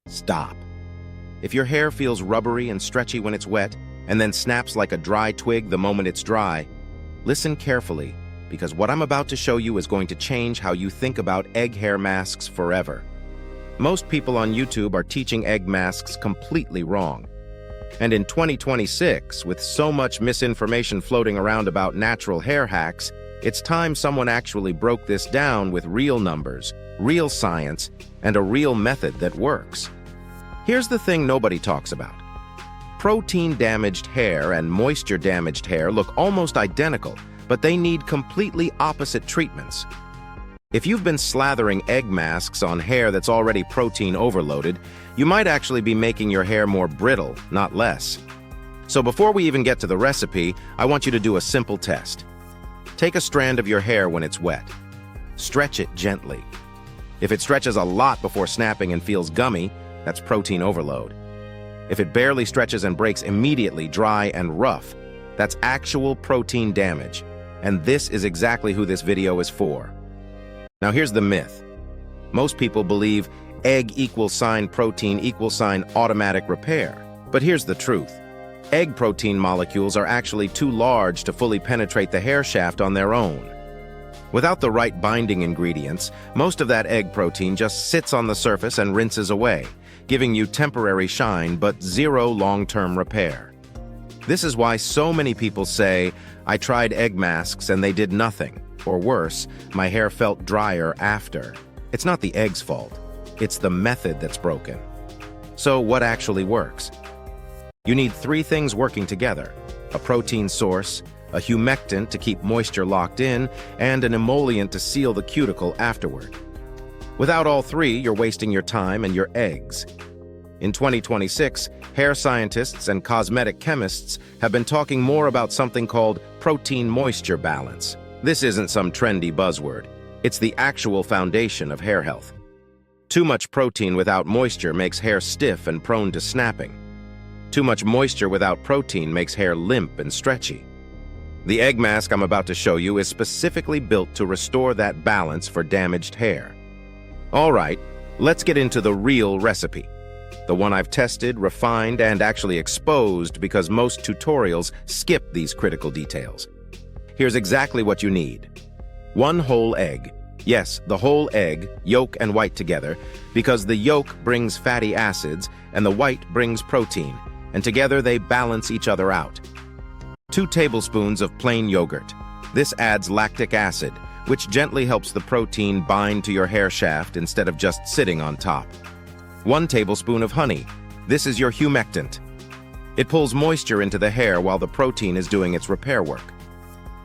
Stop. If your hair feels rubbery and stretchy when it's wet, and then snaps like a dry twig the moment it's dry, listen carefully, because what I'm about to show you is going to change how you think about egg hair masks forever. Most people on YouTube are teaching egg masks completely wrong. And in 2026, with so much misinformation floating around about natural hair hacks, it's time someone actually broke this down with real numbers, real science, and a real method that works. Here's the thing nobody talks about. Protein-damaged hair and moisture-damaged hair look almost identical, but they need completely opposite treatments. If you've been slathering egg masks on hair that's already protein overloaded, you might actually be making your hair more brittle, not less. So before we even get to the recipe, I want you to do a simple test. Take a strand of your hair when it's wet. Stretch it gently. If it stretches a lot before snapping and feels gummy, that's protein overload. If it barely stretches and breaks immediately dry and rough, that's actual protein damage. And this is exactly who this video is for. Now here's the myth. Most people believe egg = protein = automatic repair. But here's the truth. Egg protein molecules are actually too large to fully penetrate the hair shaft on their own. Without the right binding ingredients, most of that egg protein just sits on the surface and rinses away, giving you temporary shine but zero long-term repair. This is why so many people say, "I tried egg masks and they did nothing," or worse, "My hair felt drier after." It's not the egg's fault. It's the method that's broken. So what actually works? You need 3 things working together: a protein source, a humectant to keep moisture locked in, and an emollient to seal the cuticle afterward. Without all 3, you're wasting your time and your eggs. In 2026, hair scientists and cosmetic chemists have been talking more about something called protein-moisture balance. This isn't some trendy buzzword. It's the actual foundation of hair health. Too much protein without moisture makes hair stiff and prone to snapping. Too much moisture without protein makes hair limp and stretchy. The egg mask I'm about to show you is specifically built to restore that balance for damaged hair. All right, let's get into the real recipe. The one I've tested, refined, and actually exposed because most tutorials skip these critical details. Here's exactly what you need. 1 whole egg. Yes, the whole egg, yolk and white together, because the yolk brings fatty acids and the white brings protein, and together they balance each other out. 2 tablespoons of plain yogurt. This adds lactic acid, which gently helps the protein bind to your hair shaft instead of just sitting on top. 1 tablespoon of honey. This is your humectant. It pulls moisture into the hair while the protein is doing its repair work.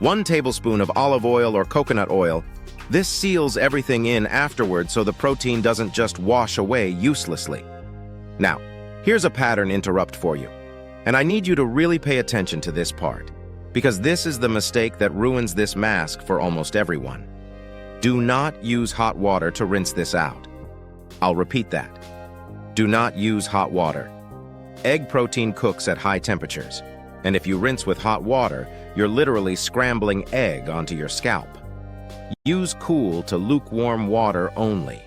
1 tablespoon of olive oil or coconut oil. This seals everything in afterwards so the protein doesn't just wash away uselessly. Now, here's a pattern interrupt for you. And I need you to really pay attention to this part, because this is the mistake that ruins this mask for almost everyone. Do not use hot water to rinse this out. I'll repeat that. Do not use hot water. Egg protein cooks at high temperatures, and if you rinse with hot water, you're literally scrambling egg onto your scalp. Use cool to lukewarm water only.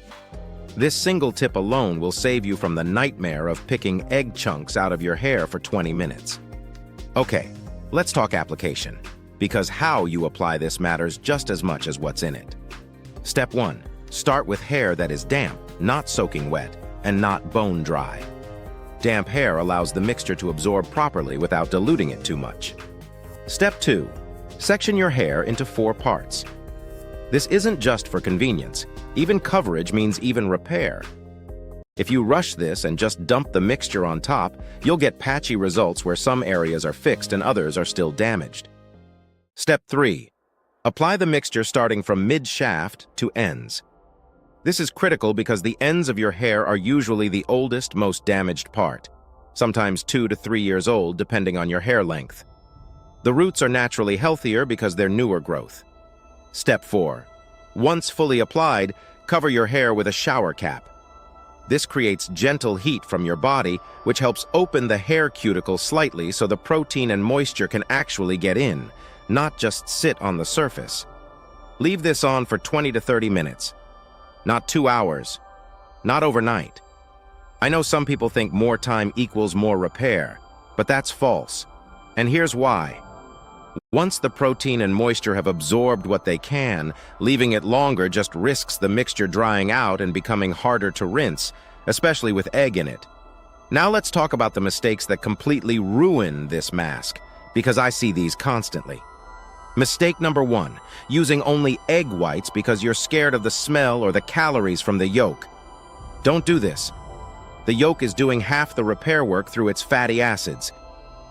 This single tip alone will save you from the nightmare of picking egg chunks out of your hair for 20 minutes. Okay, let's talk application, because how you apply this matters just as much as what's in it. Step 1. Start with hair that is damp, not soaking wet, and not bone dry. Damp hair allows the mixture to absorb properly without diluting it too much. Step 2. Section your hair into 4 parts. This isn't just for convenience. Even coverage means even repair. If you rush this and just dump the mixture on top, you'll get patchy results where some areas are fixed and others are still damaged. Step 3. Apply the mixture starting from mid-shaft to ends. This is critical because the ends of your hair are usually the oldest, most damaged part, sometimes 2 to 3 years old depending on your hair length. The roots are naturally healthier because they're newer growth. Step 4. Once fully applied, cover your hair with a shower cap. This creates gentle heat from your body, which helps open the hair cuticle slightly so the protein and moisture can actually get in, not just sit on the surface. Leave this on for 20 to 30 minutes. Not 2 hours. Not overnight. I know some people think more time equals more repair, but that's false. And here's why. Once the protein and moisture have absorbed what they can, leaving it longer just risks the mixture drying out and becoming harder to rinse, especially with egg in it. Now let's talk about the mistakes that completely ruin this mask, because I see these constantly. Mistake number 1, using only egg whites because you're scared of the smell or the calories from the yolk. Don't do this. The yolk is doing half the repair work through its fatty acids.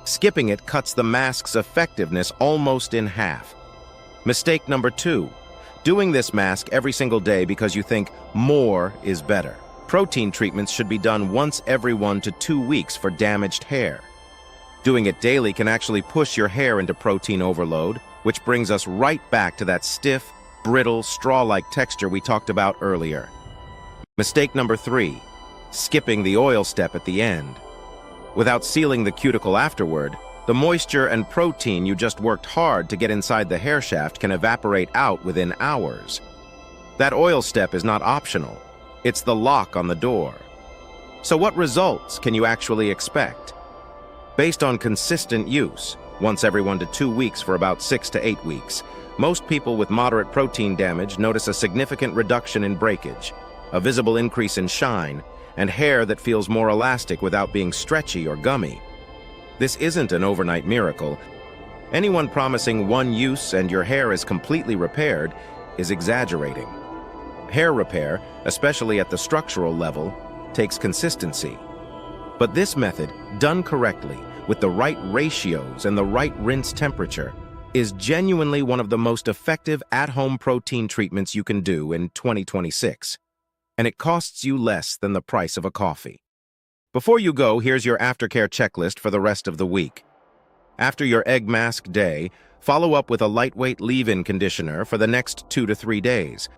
Skipping it cuts the mask's effectiveness almost in half. Mistake number 2, doing this mask every single day because you think more is better. Protein treatments should be done once every 1 to 2 weeks for damaged hair. Doing it daily can actually push your hair into protein overload, which brings us right back to that stiff, brittle, straw-like texture we talked about earlier. Mistake number 3, skipping the oil step at the end. Without sealing the cuticle afterward, the moisture and protein you just worked hard to get inside the hair shaft can evaporate out within hours. That oil step is not optional. It's the lock on the door. So what results can you actually expect? Based on consistent use, once every 1 to 2 weeks for about 6 to 8 weeks, most people with moderate protein damage notice a significant reduction in breakage, a visible increase in shine, and hair that feels more elastic without being stretchy or gummy. This isn't an overnight miracle. Anyone promising one use and your hair is completely repaired is exaggerating. Hair repair, especially at the structural level, takes consistency. But this method, done correctly, with the right ratios and the right rinse temperature, is genuinely one of the most effective at-home protein treatments you can do in 2026. And it costs you less than the price of a coffee. Before you go, here's your aftercare checklist for the rest of the week. After your egg mask day, follow up with a lightweight leave-in conditioner for the next 2 to 3 days.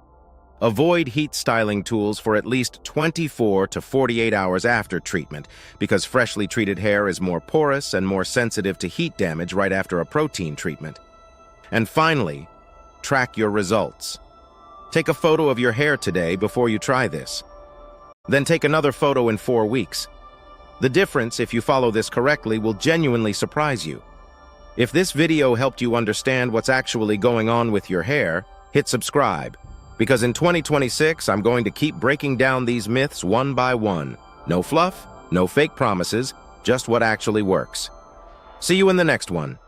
Avoid heat styling tools for at least 24 to 48 hours after treatment, because freshly treated hair is more porous and more sensitive to heat damage right after a protein treatment. And finally, track your results. Take a photo of your hair today before you try this. Then take another photo in 4 weeks. The difference, if you follow this correctly, will genuinely surprise you. If this video helped you understand what's actually going on with your hair, hit subscribe. Because in 2026, I'm going to keep breaking down these myths one by one. No fluff, no fake promises, just what actually works. See you in the next one.